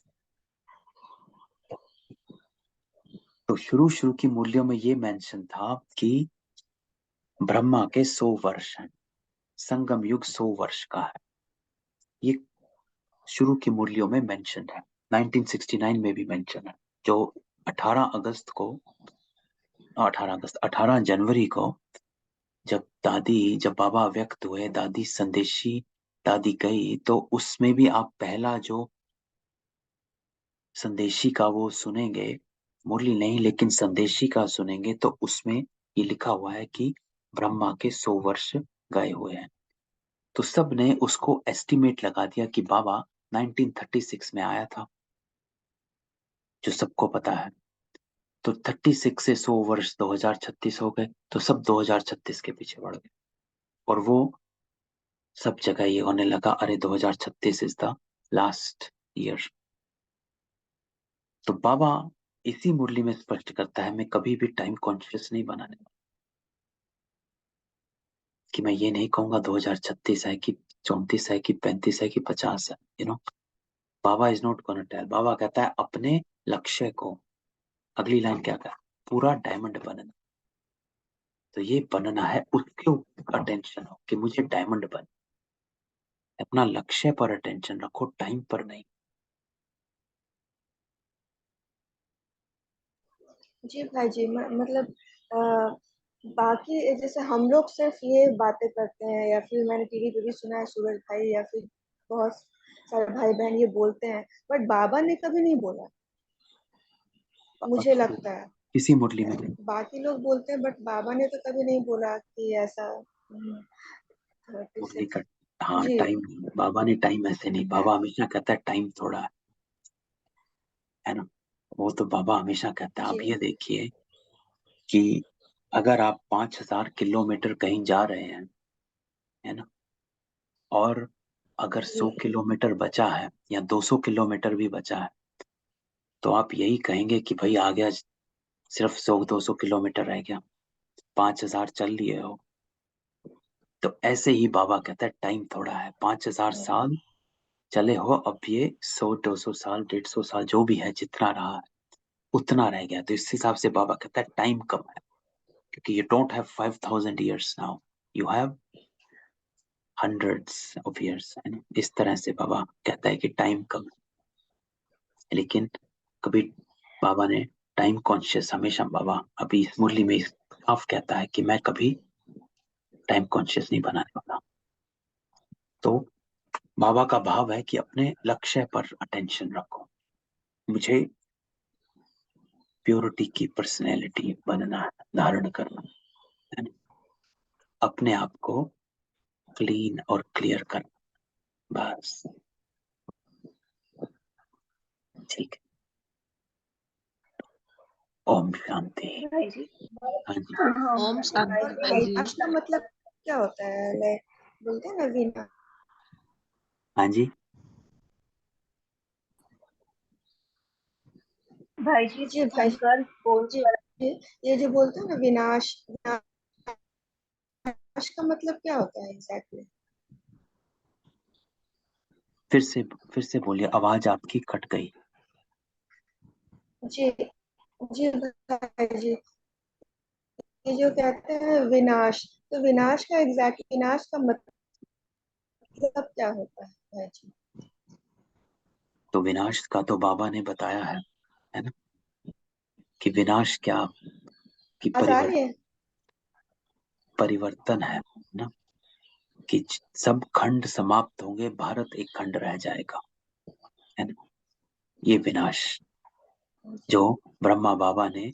तो शुरू शुरू की मुरलियों में ये मेंशन था कि ब्रह्मा के 100 वर्ष हैं, संगम युग 100 वर्ष का है। ये शुरू की मुरलियों में मेंशन है, 1969 में भी मेंशन है। जो 18 अगस्त को 18 जनवरी को जब बाबा व्यक्त हुए, दादी संदेशी दादी गई, तो उसमें भी आप पहला जो संदेशी का वो सुनेंगे, मुरली नहीं लेकिन संदेशी का सुनेंगे, तो उसमें ये लिखा हुआ है कि ब्रह्मा के 100 वर्ष गए हुए हैं। तो सब ने उसको एस्टिमेट लगा दिया कि बाबा 1936 में आया था, जो सबको पता है। तो 36 से 100 वर्ष 2036 हो गए, तो सब 2036 के पीछे बढ़ गए। और वो सब जगह ये होने लगा, अरे 2036 इज द लास्ट ईयर। तो बाबा इसी मुरली में स्पष्ट करता है मैं कभी भी टाइम कॉन्शियस नहीं बनाने वाला, कि मैं ये नहीं कहूंगा 2036 है कि 34 है कि 35 है कि 50 है, बाबा इज नॉट गोना टेल। बाबा कहता है अपने लक्ष्य को, अगली लाइन क्या कहा, पूरा डायमंड बनना। तो ये बनना है, उसके ऊपर अटेंशन हो कि मुझे डायमंड बन, अपना लक्ष्य पर अटेंशन रखो, टाइम पर नहीं। जी भाई जी, मतलब अ, बाकी जैसे हम लोग सिर्फ ये बातें करते हैं, या फिर मैंने टीवी पे भी सुना है सूरज भाई या फिर बहुत सारे भाई बहन ये बोलते हैं, बट बाबा ने कभी नहीं बोला, मुझे लगता है। किसी मुरली में नहीं। बाकी लोग बोलते हैं बट बाबा ने तो कभी नहीं बोला कि ऐसा मुरली का 36। हाँ जी टाइम, बाबा ने टाइम ऐसे नहीं, बाबा हमेशा कहता है टाइम थोड़ा है ना। वो तो बाबा हमेशा कहता है। जी आप ये देखिए कि अगर आप 5,000 किलोमीटर कहीं जा रहे हैं, है ना, और अगर जी 100 किलोमीटर बचा है या 200 किलोमीटर भी बचा है, तो आप यही कहेंगे कि भाई आ गया, सिर्फ 100-200 किलोमीटर रह गया, 5,000 चल लिए हो। तो ऐसे ही बाबा कहता है टाइम थोड़ा है, 5,000 साल चले हो, अब ये 100-200 साल, 150 साल जो भी है, जितना रहा है उतना रह गया। तो इस हिसाब से बाबा कहता है टाइम कम है, क्योंकि you don't have 5,000 years now, you have hundreds of years, है ना। इस तरह से बाबा कहता है कि टाइम कम है। लेकिन कभी बाबा ने टाइम कॉन्शियस, हमेशा बाबा अभी इस मुरली में साफ कहता है कि मैं कभी टाइम कॉन्शियस नहीं बनाने वाला। तो बाबा का भाव है कि अपने लक्ष्य पर अटेंशन रखो, मुझे प्योरिटी की पर्सनैलिटी बनना है, धारण करना है ना? अपने आप को क्लीन और क्लियर करना, बस। ठीक है। ओम शांति। भाई जी। हाँ जी। हाँ ओम भाई शांति और भाई जी। जी। विनाश का मतलब क्या होता है? लाइक बोलते हैं ना विनाश। हाँ जी। भाई जी जी भाई संकल्प बोल जी कर। जी, ये जो बोलते हैं ना विनाश, विनाश का मतलब क्या होता है एग्जैक्टली? फिर से बोलिए, आवाज आपकी कट गई। जी जी भाई जी, ये जो कहते हैं विनाश, तो विनाश का एग्जैक्ट विनाश का मतलब क्या होता है भाई जी? तो विनाश का तो बाबा ने बताया है ना, कि विनाश क्या, कि आवाज आ रही है? परिवर्तन है ना, कि सब खंड समाप्त होंगे, भारत एक खंड रह जाएगा, है ना। ये विनाश जो ब्रह्मा बाबा ने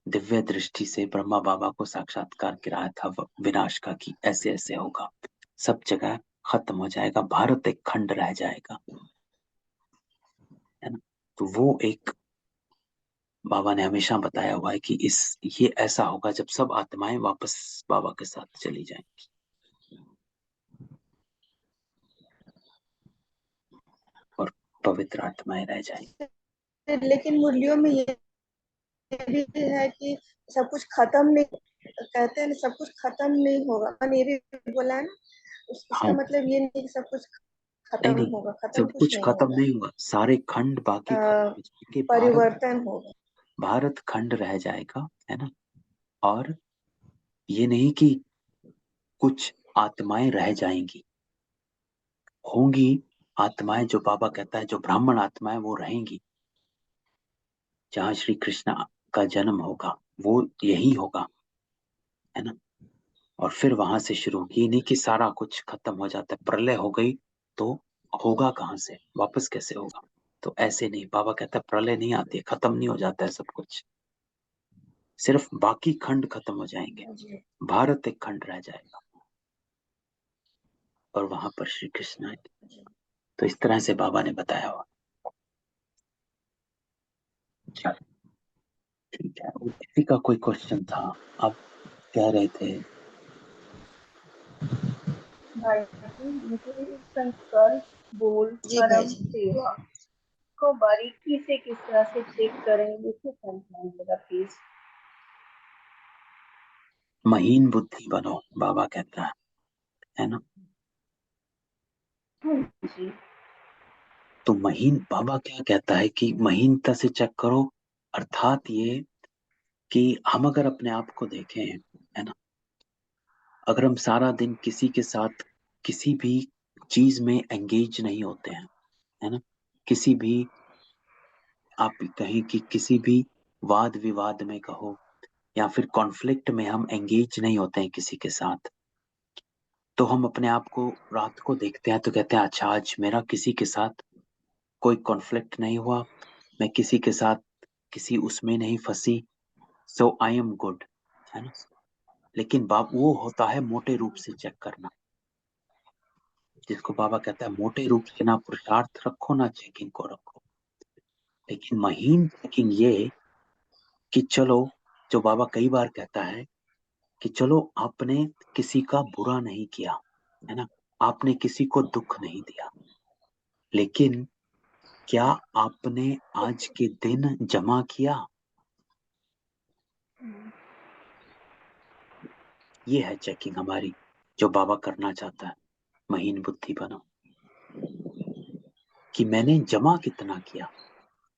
दिव्य दृष्टि से ब्रह्मा बाबा को साक्षात्कार कराया था, विनाश का, कि ऐसे ऐसे होगा, सब जगह खत्म हो जाएगा, भारत एक खंड रह जाएगा, है ना। तो वो एक बाबा ने हमेशा बताया हुआ है कि इस ये ऐसा होगा जब सब आत्माएं वापस बाबा के साथ चली जाएंगी और पवित्र आत्माएं रह जाएंगी। लेकिन मुरलियों में ये भी है कि सब कुछ खत्म नहीं, कहते हैं ना सब कुछ खत्म नहीं होगा, मैंने ये भी बोला है ना। इसका हाँ, मतलब ये नहीं कि सब कुछ नहीं खत्म नहीं, होगा, खत्म सब कुछ कुछ नहीं खत्म होगा। नहीं हुआ, सारे खंड बाकी खत्म हो जाएंगे, भारत, परिवर्तन होगा। भारत खंड रह जाएगा, है ना। और ये नहीं कि कुछ आत्माएं रह जाएंगी, होंगी आत्माएं, जो बाबा कहता है जो ब्राह्मण आत्माएं वो रहेंगी, जहाँ श्री कृष्ण का जन्म होगा वो यही होगा, है ना। और फिर वहां से शुरू, ये नहीं कि सारा कुछ खत्म हो जाता है, प्रलय हो गई तो होगा कहाँ से, वापस कैसे होगा। तो ऐसे नहीं, बाबा कहता है प्रलय नहीं आती है, खत्म नहीं हो जाता है सब कुछ, सिर्फ बाकी खंड खत्म हो जाएंगे, जी भारत एक खंड रह जाएगा और वहां पर श्री कृष्ण आएंगे। जी तो इस तरह से बाबा ने बताया हुआ। चलो ठीक है, और किसी का कोई क्वेश्चन था, आप कह रहे थे। भाई जी मुझे संकल्प बोल जी भाई परम जी। सेवा को बारीकी से किस तरह से चेक करें, मुझे समझाइएगा प्लीज। महीन बुद्धि बनो, बाबा कहता है ना। हाँ जी। तो महीन, बाबा क्या कहता है कि महीनता से चेक करो, अर्थात ये कि हम अगर अपने आप को देखें, है ना, अगर हम सारा दिन किसी के साथ किसी भी चीज में एंगेज नहीं होते हैं, है ना, किसी भी, आप कहें कि किसी भी वाद विवाद में कहो, या फिर कॉन्फ्लिक्ट में हम एंगेज नहीं होते हैं किसी के साथ, तो हम अपने आप को रात को देखते हैं तो कहते हैं अच्छा आज मेरा किसी के साथ कोई कॉन्फ्लिक्ट नहीं हुआ, मैं किसी के साथ किसी उसमें नहीं फंसी, सो आई एम गुड, है ना। लेकिन बाप वो होता है मोटे रूप से चेक करना, जिसको बाबा कहता है मोटे रूप से ना पुरुषार्थ रखो ना चेकिंग को रखो, लेकिन महीन चेकिंग ये कि चलो, जो बाबा कई बार कहता है कि चलो आपने किसी का बुरा नहीं किया, है ना, आपने किसी को दुख नहीं दिया, लेकिन क्या आपने आज के दिन जमा किया? ये है चेकिंग हमारी, जो बाबा करना चाहता है। महीन बुद्धि बनो कि मैंने जमा कितना किया।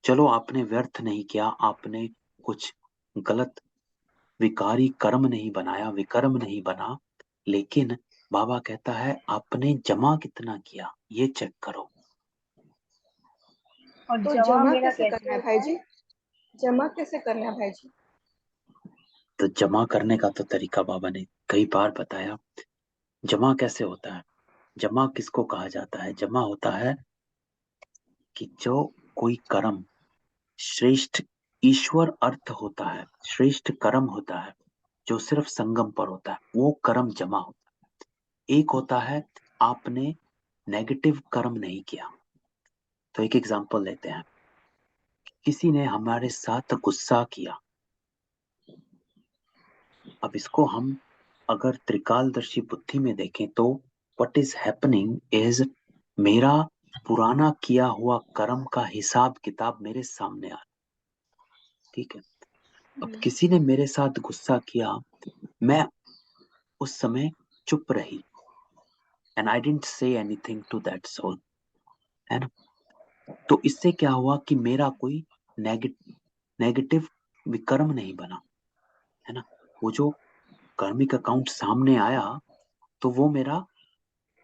चलो आपने व्यर्थ नहीं किया, आपने कुछ गलत विकारी कर्म नहीं बनाया, विकर्म नहीं बना, लेकिन बाबा कहता है आपने जमा कितना किया, ये चेक करो। और तो जमा जमा मेरा कैसे कैसे करना है होता भाई है? जी? जमा कैसे करना है भाई जी? तो जमा करने का तो तरीका बाबा ने कई बार बताया। जमा कैसे होता है? जमा किसको कहा जाता है? जमा होता है कि जो कोई कर्म श्रेष्ठ ईश्वर अर्थ होता है, श्रेष्ठ कर्म होता है, जो सिर्फ संगम पर होता है, वो कर्म जमा होता है। एक होता है आपने नेगेटिव कर्म नहीं किया। तो एक एग्जांपल लेते हैं, किसी ने हमारे साथ गुस्सा किया। अब इसको हम अगर त्रिकालदर्शी बुद्धि में देखें तो व्हाट इज हैपनिंग इज, मेरा पुराना किया हुआ कर्म का हिसाब किताब मेरे सामने आ रहा है। ठीक है, अब किसी ने मेरे साथ गुस्सा किया, मैं उस समय चुप रही, and I didn't say anything to that soul, है ना। तो इससे क्या हुआ कि मेरा कोई नेगेटिव विकर्म नहीं बना, है ना। वो जो कर्मिक अकाउंट सामने आया, तो वो मेरा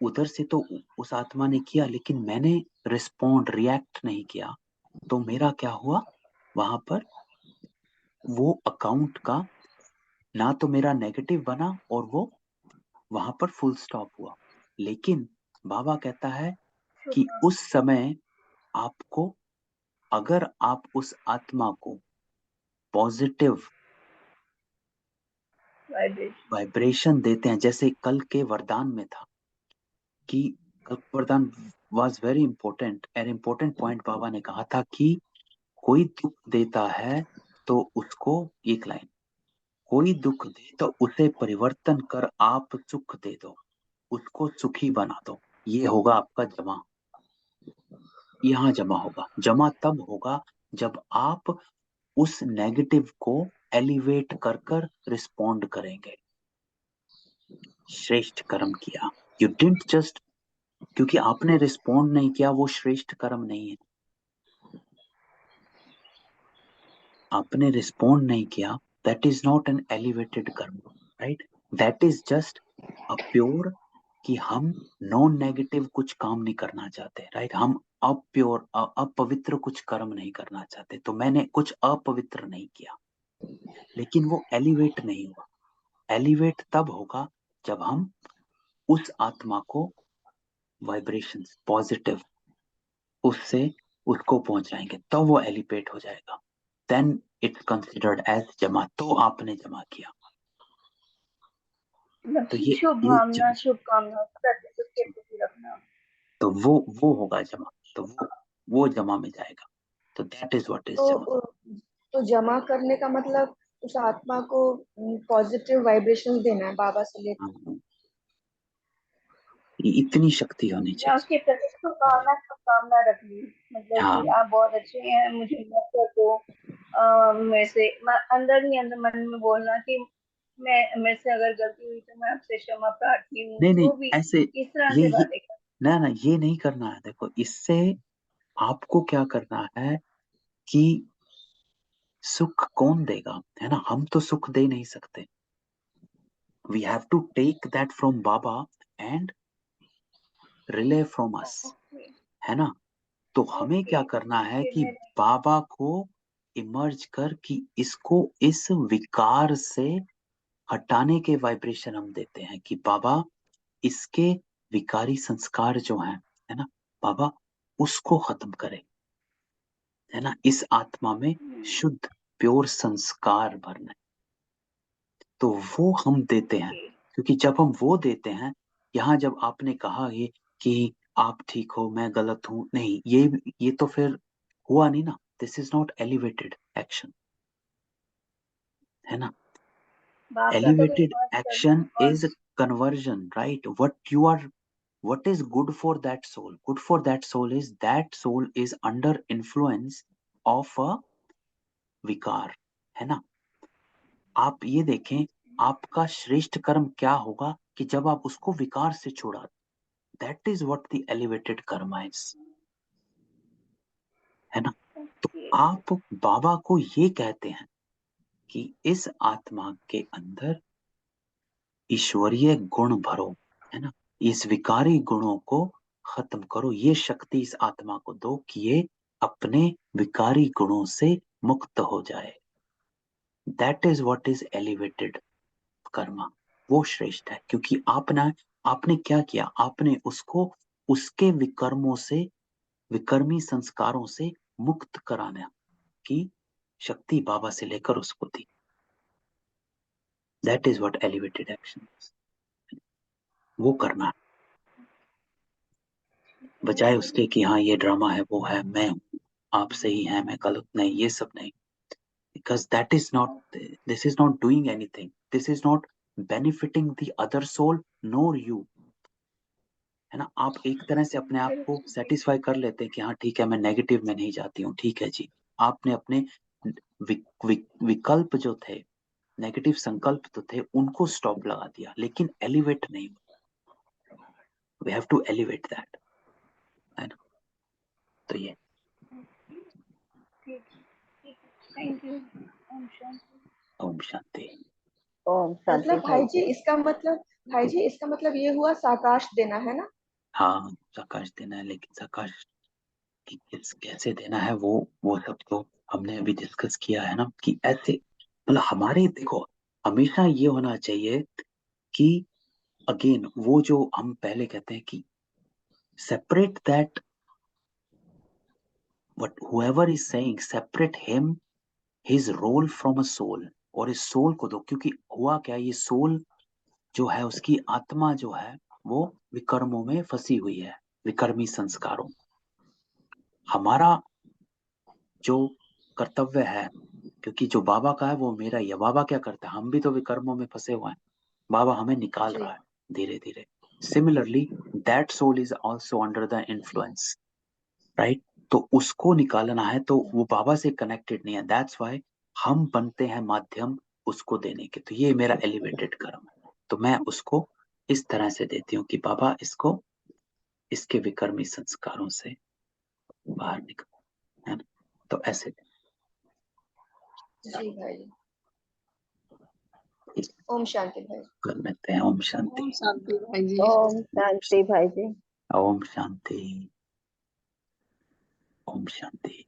उधर से तो उस आत्मा ने किया, लेकिन मैंने रिएक्ट नहीं किया। तो मेरा क्या हुआ वहां पर, वो अकाउंट का ना तो मेरा नेगेटिव बना और वो वहां पर फुल स्टॉप हुआ। लेकिन बाबा कहता है कि उस समय आपको, अगर आप उस आत्मा को पॉजिटिव वाइब्रेशन देते हैं, जैसे कल के वरदान में था कि कल का वरदान was very important, an important point बाबा ने कहा था कि कोई दुख देता है तो उसको, एक लाइन, कोई दुख दे तो उसे परिवर्तन कर आप सुख दे दो, उसको सुखी बना दो, ये होगा आपका जमा। यहाँ जमा होगा। जमा तब होगा जब आप उस नेगेटिव को एलिवेट कर कर रिस्पॉन्ड करेंगे। श्रेष्ठ कर्म किया, यू डिडंट जस्ट, क्योंकि आपने रिस्पॉन्ड नहीं किया, वो श्रेष्ठ कर्म नहीं है। आपने रिस्पॉन्ड नहीं किया, that is not an elevated कर्म, right. That is just a pure, कि हम नॉन नेगेटिव कुछ काम नहीं करना चाहते, राइट। हम अप्योर अपवित्र कुछ कर्म नहीं करना चाहते, तो मैंने कुछ अपवित्र नहीं किया, लेकिन वो एलिवेट नहीं हुआ। एलिवेट तब होगा जब हम उस आत्मा को वाइब्रेशंस पॉजिटिव उससे उसको पहुंचाएंगे, तो वो एलिवेट हो जाएगा। देन इट्स कंसिडर्ड एज जमा, तो आपने जमा किया। तो मतलब शुभ ये भावना, शुभकामना उसके प्रति रखना। तो वो होगा जमा, तो वो जमा में जाएगा। तो दैट इज व्हाट इज जमा। तो तो जमा करने का मतलब उस आत्मा को पॉजिटिव वाइब्रेशंस देना है बाबा से लेकर। हाँ, इतनी शक्ति होनी या चाहिए। उसके प्रति शुभकामना, शुभकामना रखनी, मतलब हाँ कि आप बहुत अच्छे हैं, मुझे मत कर दो। मेरे से अंदर ही अंदर मन में बोलना कि मैं, मेरे से अगर गलती हुई तो मैं आपसे क्षमा प्रार्थी हूँ, नहीं नहीं, जो भी ऐसे इस तरह से ये बातें कर। ना ना, ये नहीं करना है। देखो, इससे आपको क्या करना है कि सुख कौन देगा, है ना। हम तो सुख दे नहीं सकते, we have to take that from बाबा and relay from us, okay. है ना। तो हमें ओके। क्या करना है फिर कि मैं। बाबा को इमर्ज कर, कि इसको इस विकार से हटाने के वाइब्रेशन हम देते हैं, कि बाबा इसके विकारी संस्कार जो हैं, है ना, बाबा उसको खत्म करे, है ना। इस आत्मा में शुद्ध प्योर संस्कार भरना है। तो वो हम देते हैं, ओके। क्योंकि जब हम वो देते हैं, यहाँ जब आपने कहा ये कि आप ठीक हो मैं गलत हूं, नहीं, ये तो फिर हुआ नहीं ना। This is not elevated action, है ना। बाप का तो Elevated विश्वास करते action हैं और is conversion, right? What is good for that soul? Good for that soul is under influence of a विकार, है ना। आप ये देखें, आपका श्रेष्ठ कर्म क्या होगा कि जब आप उसको विकार से छुड़ा, that is what the elevated कर्म इज, है ना। तो आप बाबा को ये कहते हैं कि इस आत्मा के अंदर ईश्वरीय गुण भरो, है ना। इस विकारी गुणों को खत्म करो, ये शक्ति इस आत्मा को दो कि ये अपने विकारी गुणों से मुक्त हो जाए। That is what is elevated Karma, वो श्रेष्ठ है। क्योंकि आपने क्या किया, आपने उसको उसके विकर्मों से, विकर्मी संस्कारों से मुक्त कराने की शक्ति बाबा से लेकर उसको दी। That is what elevated action, वो करना है, बजाय उसके कि हाँ ये ड्रामा है, वो है, मैं हूँ, आप सही हैं मैं गलत, नहीं, ये सब नहीं। Because that is not, this is not doing anything, this is not benefiting the other soul nor you, है ना। आप एक तरह से अपने आप को सेटिस्फाई कर लेते हैं कि हाँ ठीक है, मैं नेगेटिव में नहीं जाती हूँ, ठीक है जी। आपने अपने विकल्प जो थे, नेगेटिव संकल्प तो थे, उनको स्टॉप लगा दिया, लेकिन एलिवेट नहीं। We have to elevate that, है ना। तो ये थैंक यू। ओम शांति। ओम शांति। ओम शांति मतलब भाई जी इसका मतलब ये हुआ साकाश देना, है ना। हाँ प्रकाश देना है, लेकिन प्रकाश कैसे देना है, वो सब तो हमने अभी डिस्कस किया है ना। कि ऐसे मतलब हमारे, देखो हमेशा ये होना चाहिए कि अगेन वो जो हम पहले कहते हैं कि separate that, what whoever is saying, separate him, his role from a soul, और इस सोल को दो। क्योंकि हुआ क्या, ये सोल जो है, उसकी आत्मा जो है वो विकर्मों में फंसी हुई है, विकर्मी संस्कारों। हमारा जो कर्तव्य है, क्योंकि जो बाबा का है वो मेरा ही है। बाबा क्या करता है, हम भी तो विकर्मों में फंसे हुए हैं, बाबा हमें निकाल जी रहा है धीरे धीरे। Similarly that soul is also under the influence, right. तो उसको निकालना है, तो वो बाबा से कनेक्टेड नहीं है, दैट्स वाई हम बनते हैं माध्यम उसको देने के। तो ये मेरा एलिवेटेड कर्म है, तो मैं उसको इस तरह से देती हूँ कि बाबा इसको इसके विकर्मी संस्कारों से बाहर निकाल, है ना। तो ऐसे जी भाई जी। ओम शांति भाई। कर लेते हैं। ओम शांति। ओम शांति भाई जी। ओम शांति भाई जी। ओम शांति। ओम शांति।